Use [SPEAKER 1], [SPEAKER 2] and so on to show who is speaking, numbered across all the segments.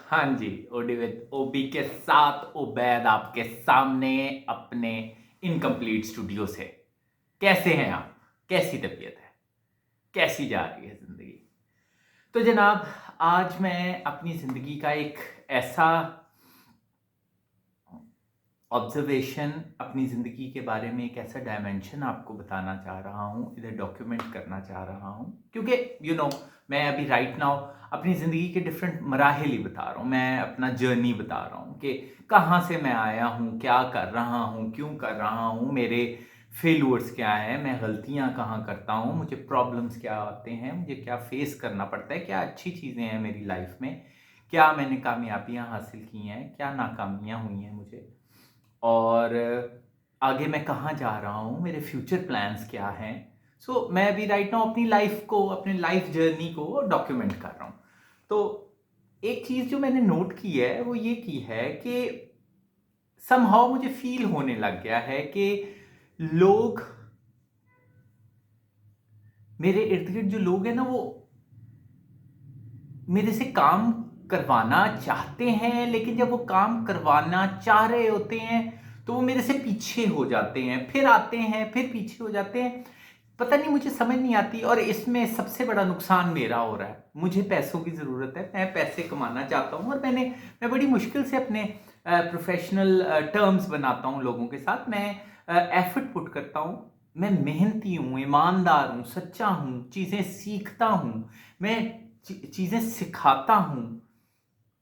[SPEAKER 1] हाँ जी, OD with ओबी के साथ उबैद आपके सामने अपने इनकम्प्लीट स्टूडियो से। कैसे हैं आप? कैसी तबीयत है? कैसी जा रही है ज़िंदगी? तो जनाब, आज मैं अपनी ज़िंदगी का एक ऐसा ऑब्जर्वेशन, अपनी ज़िंदगी के बारे में एक ऐसा डायमेंशन आपको बताना चाह रहा हूँ, इधर डॉक्यूमेंट करना चाह रहा हूँ, क्योंकि मैं अभी राइट नाउ अपनी ज़िंदगी के डिफरेंट मराहिल ही बता रहा हूँ, मैं अपना जर्नी बता रहा हूँ कि कहाँ से मैं आया हूँ, क्या कर रहा हूँ, क्यों कर रहा हूँ, मेरे फेल्यूर्स क्या हैं, मैं गलतियाँ कहाँ करता हूँ, मुझे प्रॉब्लम्स क्या आते हैं, मुझे क्या फेस करना पड़ता है, क्या अच्छी चीज़ें हैं मेरी लाइफ में, क्या मैंने कामयाबियाँ हासिल की हैं, क्या नाकामियाँ हुई हैं मुझे, और आगे मैं कहाँ जा रहा हूँ, मेरे फ्यूचर प्लान्स क्या हैं। मैं अभी राइट नाउ अपनी लाइफ को, अपनी लाइफ जर्नी को डॉक्यूमेंट कर रहा हूँ। तो एक चीज़ जो मैंने नोट की है वो ये की है कि समहाउ मुझे फील होने लग गया है कि लोग, मेरे इर्द गिर्द जो लोग हैं ना, वो मेरे से काम करवाना चाहते हैं, लेकिन जब वो काम करवाना चाह रहे होते हैं तो वो मेरे से पीछे हो जाते हैं, फिर आते हैं, फिर पीछे हो जाते हैं। पता नहीं, मुझे समझ नहीं आती, और इसमें सबसे बड़ा नुकसान मेरा हो रहा है। मुझे पैसों की ज़रूरत है, मैं पैसे कमाना चाहता हूँ, और मैं बड़ी मुश्किल से अपने प्रोफेशनल टर्म्स बनाता हूँ लोगों के साथ। मैं एफर्ट पुट करता हूँ, मैं मेहनती हूँ, ईमानदार हूँ, सच्चा हूँ, चीज़ें सीखता हूँ, मैं चीज़ें सिखाता हूँ,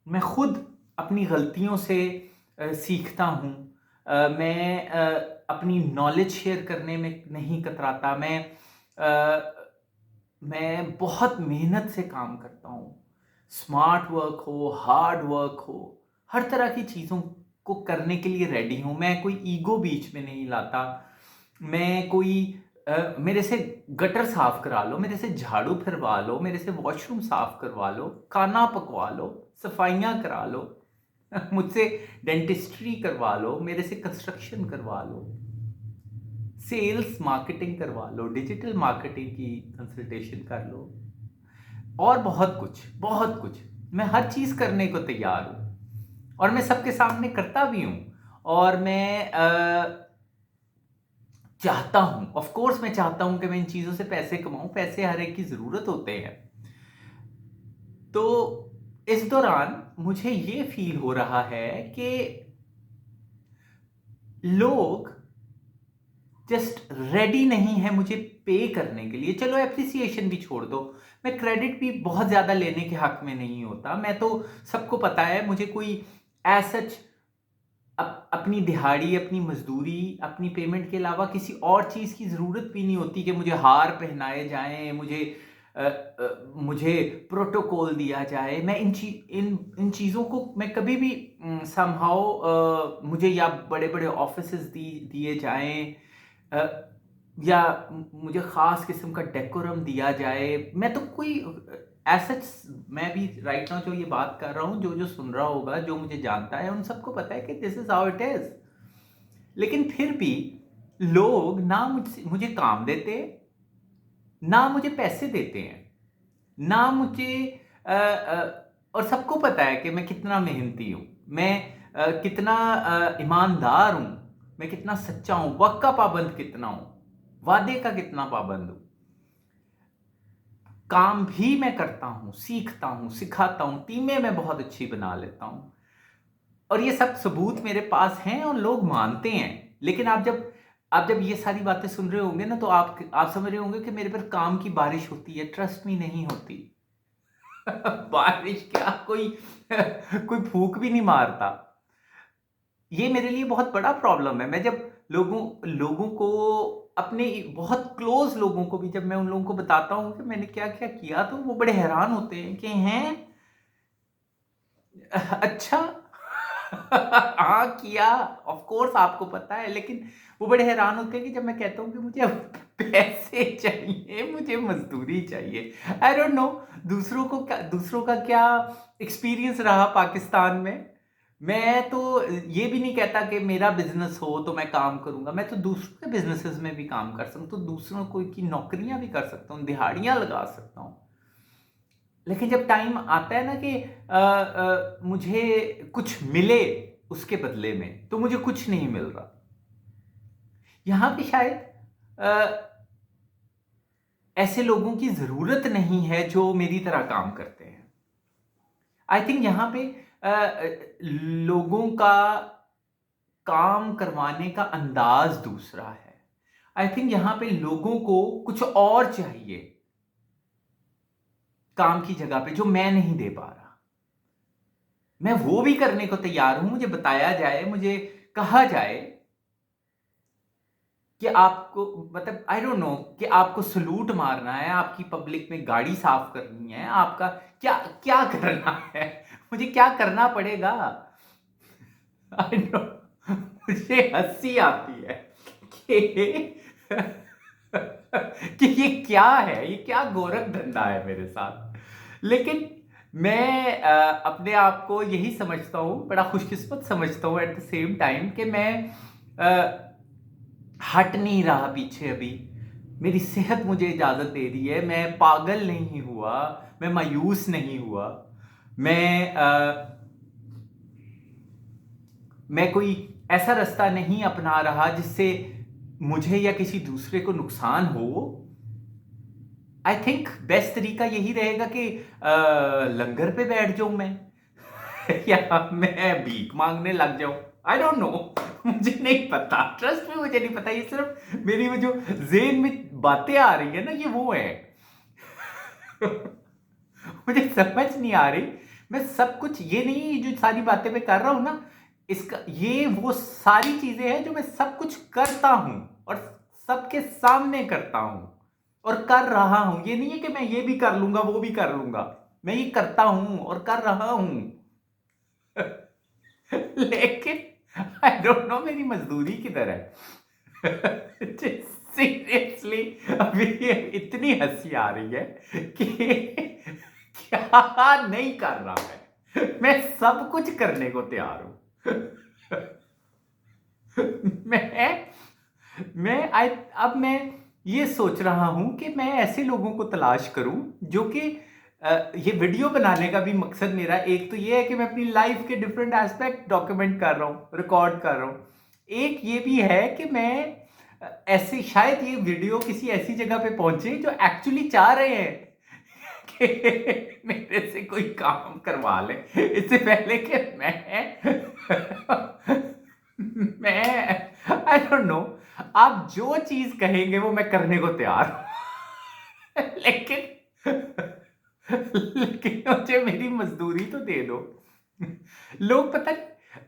[SPEAKER 1] मैं खुद अपनी गलतियों से सीखता हूँ, मैं अपनी नॉलेज शेयर करने में नहीं कतराता, मैं बहुत मेहनत से काम करता हूँ। स्मार्ट वर्क हो, हार्ड वर्क हो, हर तरह की चीज़ों को करने के लिए रेडी हूँ। मैं कोई ईगो बीच में नहीं लाता। मैं कोई मेरे से गटर साफ करा लो, मेरे से झाड़ू फिरवा लो, मेरे से वॉशरूम साफ करवा लो, खाना पकवा लो, सफाइयाँ करा लो, मुझसे डेंटिस्ट्री करवा लो, मेरे से कंस्ट्रक्शन करवा लो, सेल्स मार्केटिंग करवा लो, डिजिटल मार्केटिंग की कंसल्टेशन कर लो, और बहुत कुछ, बहुत कुछ। मैं हर चीज़ करने को तैयार हूँ, और मैं सबके सामने करता भी हूँ, और मैं चाहता हूँ, ऑफ कोर्स मैं चाहता हूँ कि मैं इन चीज़ों से पैसे कमाऊँ, पैसे हर एक की ज़रूरत होते हैं। तो इस दौरान मुझे ये फ़ील हो रहा है कि लोग जस्ट रेडी नहीं है मुझे पे करने के लिए। चलो एप्रिसिएशन भी छोड़ दो, मैं क्रेडिट भी बहुत ज़्यादा लेने के हक में नहीं होता। मैं तो, सबको पता है, मुझे कोई एज सच अपनी दिहाड़ी, अपनी मजदूरी, अपनी पेमेंट के अलावा किसी और चीज़ की ज़रूरत भी नहीं होती कि मुझे हार पहनाए जाएं, मुझे प्रोटोकॉल दिया जाए। मैं इन चीज़ों को मैं कभी भी समहाउ, मुझे या बड़े बड़े ऑफिसेस दिए जाएं, अ, या मुझे ख़ास किस्म का डेकोरम दिया जाए। मैं तो कोई सच, मैं भी राइट नाउ जो ये बात कर रहा हूँ, जो सुन रहा होगा, जो मुझे जानता है, उन सबको पता है कि this is how it is. लेकिन फिर भी लोग ना मुझे काम देते, ना मुझे पैसे देते हैं, ना मुझे और सबको पता है कि मैं कितना मेहनती हूँ, मैं कितना ईमानदार हूँ, मैं कितना सच्चा हूँ, वक़्त का पाबंद कितना हूँ, वादे का कितना पाबंद हूँ। काम भी मैं करता हूँ, सीखता हूँ, सिखाता हूँ, टीमें मैं बहुत अच्छी बना लेता हूँ, और ये सब सबूत मेरे पास हैं और लोग मानते हैं। लेकिन आप जब ये सारी बातें सुन रहे होंगे ना, तो आप समझ रहे होंगे कि मेरे पर काम की बारिश होती है, ट्रस्ट मी, नहीं होती। बारिश क्या, कोई कोई फूंक भी नहीं मारता। ये मेरे लिए बहुत बड़ा प्रॉब्लम है। मैं जब लोगों लोगों को, अपने बहुत क्लोज लोगों को भी, जब मैं उन लोगों को बताता हूँ कि मैंने क्या क्या किया, तो वो बड़े हैरान होते हैं कि हैं, अच्छा। हाँ, किया, ऑफ कोर्स आपको पता है, लेकिन वो बड़े हैरान होते हैं कि जब मैं कहता हूँ कि मुझे अब पैसे चाहिए, मुझे मजदूरी चाहिए। आई डोंट नो दूसरों का क्या एक्सपीरियंस रहा पाकिस्तान में। मैं तो ये भी नहीं कहता कि मेरा बिजनेस हो तो मैं काम करूंगा, मैं तो दूसरों के बिजनेसेस में भी काम कर सकता हूँ, तो दूसरों को की नौकरियां भी कर सकता हूँ, दिहाड़ियां लगा सकता हूँ। लेकिन जब टाइम आता है ना कि मुझे कुछ मिले उसके बदले में, तो मुझे कुछ नहीं मिल रहा। यहाँ पे शायद ऐसे लोगों की ज़रूरत नहीं है जो मेरी तरह काम करते हैं। आई थिंक यहाँ पे लोगों का काम करवाने का अंदाज़ दूसरा है। आई थिंक यहाँ पे लोगों को कुछ और चाहिए काम की जगह पे जो मैं नहीं दे पा रहा। मैं वो भी करने को तैयार हूं, मुझे बताया जाए, मुझे कहा जाए कि आपको मतलब आई डोंट नो कि आपको सलूट मारना है, आपकी पब्लिक में गाड़ी साफ करनी है, आपका क्या क्या करना है, मुझे क्या करना पड़ेगा। आई नो मुझे हंसी आती है कि कि ये क्या है, ये क्या गोरख धंधा है मेरे साथ। लेकिन मैं अपने आप को यही समझता हूँ, बड़ा खुशकिस्मत समझता हूँ एट द सेम टाइम कि मैं हट नहीं रहा पीछे अभी। मेरी सेहत मुझे इजाज़त दे रही है, मैं पागल नहीं हुआ, मैं मायूस नहीं हुआ, मैं मैं कोई ऐसा रास्ता नहीं अपना रहा जिससे मुझे या किसी दूसरे को नुकसान हो। आई थिंक बेस्ट तरीका यही रहेगा कि लंगर पे बैठ जाऊं मैं या मैं भीख मांगने लग जाऊं। आई डोंट नो, मुझे नहीं पता, ट्रस्ट में मुझे नहीं पता, ये सिर्फ मेरी वो जो जेन में बातें आ रही है ना, ये वो है मुझे समझ नहीं आ रही। मैं सब कुछ ये नहीं जो सारी बातें मैं कर रहा हूं ना, इसका ये वो सारी चीजें हैं जो मैं सब कुछ करता हूं और सबके सामने करता हूं और कर रहा हूं। ये नहीं है कि मैं ये भी कर लूंगा वो भी कर लूंगा, मैं ये करता हूं और कर रहा हूं लेकिन आई डोंट नो मेरी मजदूरी किधर है सीरियसली अभी ये इतनी हंसी आ रही है कि क्या नहीं कर रहा मैं सब कुछ करने को तैयार हूं मैं अब मैं ये सोच रहा हूं कि मैं ऐसे लोगों को तलाश करूं जो कि ये वीडियो बनाने का भी मकसद मेरा एक तो ये है कि मैं अपनी लाइफ के डिफरेंट एस्पेक्ट डॉक्यूमेंट कर रहा हूं, रिकॉर्ड कर रहा हूं। एक ये भी है कि मैं ऐसे शायद ये वीडियो किसी ऐसी जगह पे पहुंचे जो एक्चुअली चाह रहे हैं कि मेरे से कोई काम करवा ले इससे पहले कि मैं आई डोंट नो, आप जो चीज कहेंगे वो मैं करने को तैयार हूं लेकिन लेकिन मुझे मेरी मजदूरी तो दे दो। लोग पता नहीं,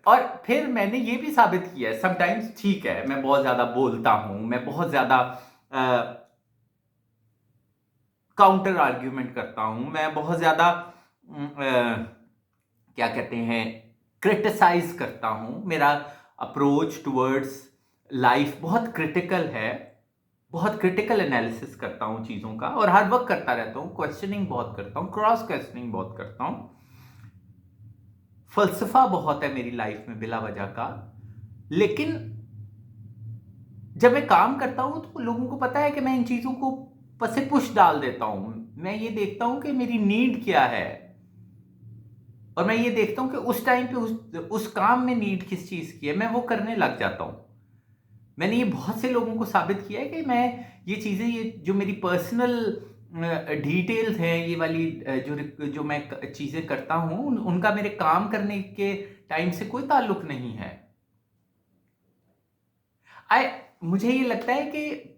[SPEAKER 1] और फिर मैंने ये भी साबित किया है समटाइम्स, ठीक है मैं बहुत ज्यादा बोलता हूं, मैं बहुत ज्यादा काउंटर आर्ग्यूमेंट करता हूं, मैं बहुत ज्यादा क्या कहते हैं क्रिटिसाइज करता हूं, मेरा अप्रोच टुवर्ड्स लाइफ बहुत क्रिटिकल है, बहुत क्रिटिकल एनालिसिस करता हूं चीजों का और हर वक्त करता रहता हूं, क्वेश्चनिंग बहुत करता हूं, क्रॉस क्वेश्चनिंग बहुत करता हूं, फलसफा बहुत है मेरी लाइफ में बिला वजह का। लेकिन जब मैं काम करता हूं तो लोगों को पता है कि मैं इन चीजों को पसे पुश डाल देता हूं। मैं ये देखता हूं कि मेरी नीड क्या है और मैं ये देखता हूं कि उस टाइम पे उस काम में नीड किस चीज की है, मैं वो करने लग जाता हूं। मैंने ये बहुत से लोगों को साबित किया है कि मैं ये चीजें, ये जो मेरी पर्सनल डिटेल्स हैं, ये वाली जो मैं चीजें करता हूं उनका मेरे काम करने के टाइम से कोई ताल्लुक नहीं है। मुझे ये लगता है कि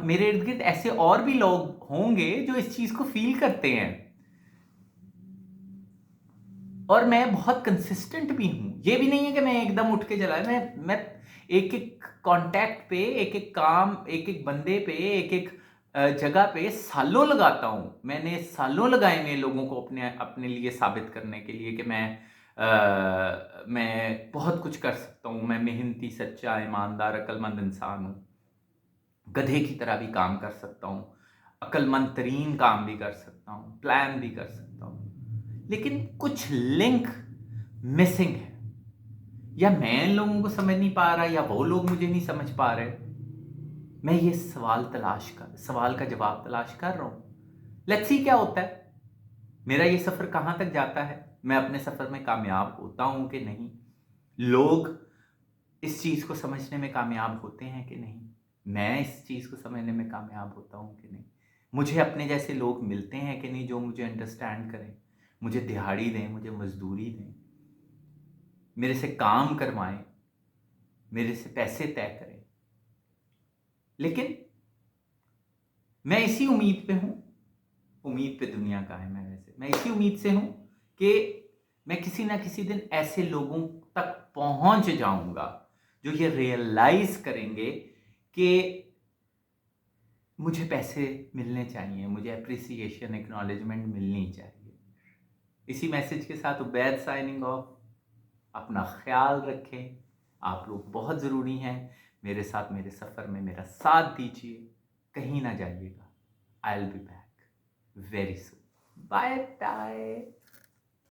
[SPEAKER 1] मेरे इर्द गिर्द ऐसे और भी लोग होंगे जो इस चीज को फील करते हैं और मैं बहुत कंसिस्टेंट भी हूं। ये भी नहीं है कि मैं एकदम उठ के चला, मैं एक एक कांटेक्ट पे, एक एक काम, एक एक बंदे पे, एक एक जगह पे सालों लगाता हूं। मैंने सालों लगाए हुए लोगों को अपने अपने लिए साबित करने के लिए कि मैं बहुत कुछ कर सकता हूं, मैं मेहनती, सच्चा, ईमानदार, अक्लमंद इंसान हूं, गधे की तरह भी काम कर सकता हूं, अक्लमंद तरीन काम भी कर सकता हूं, प्लान भी कर सकता हूं, लेकिन कुछ लिंक मिसिंग है। या मैं इन लोगों को समझ नहीं पा रहा या वो लोग मुझे नहीं समझ पा रहे। मैं ये सवाल का जवाब तलाश कर रहा हूं। लेट्स सी क्या होता है। मेरा ये सफ़र कहाँ तक जाता है? मैं अपने सफ़र में कामयाब होता हूँ कि नहीं? लोग इस चीज़ को समझने में कामयाब होते हैं कि नहीं? मैं इस चीज़ को समझने में कामयाब होता हूँ कि नहीं? मुझे अपने जैसे लोग मिलते हैं कि नहीं जो मुझे अंडरस्टैंड करें, मुझे दिहाड़ी दें, मुझे मज़दूरी दें, मेरे से काम करवाएँ, मेरे से पैसे तय करें। लेकिन मैं इसी उम्मीद पे हूँ, उम्मीद पे दुनिया कायम है वैसे, मैं इसी उम्मीद से हूँ कि मैं किसी न किसी दिन ऐसे लोगों तक पहुँच जाऊँगा, जो ये रियलाइज़ करेंगे कि मुझे पैसे मिलने चाहिए, मुझे एप्रिसिएशन, एक्नॉलेजमेंट मिलनी चाहिए। इसी मैसेज के साथ उबैद साइनिंग ऑफ। अपना ख्याल रखें, आप लोग बहुत ज़रूरी हैं। मेरे साथ मेरे सफ़र में मेरा साथ दीजिए, कहीं ना जाइएगा। I will be back very soon. Bye bye.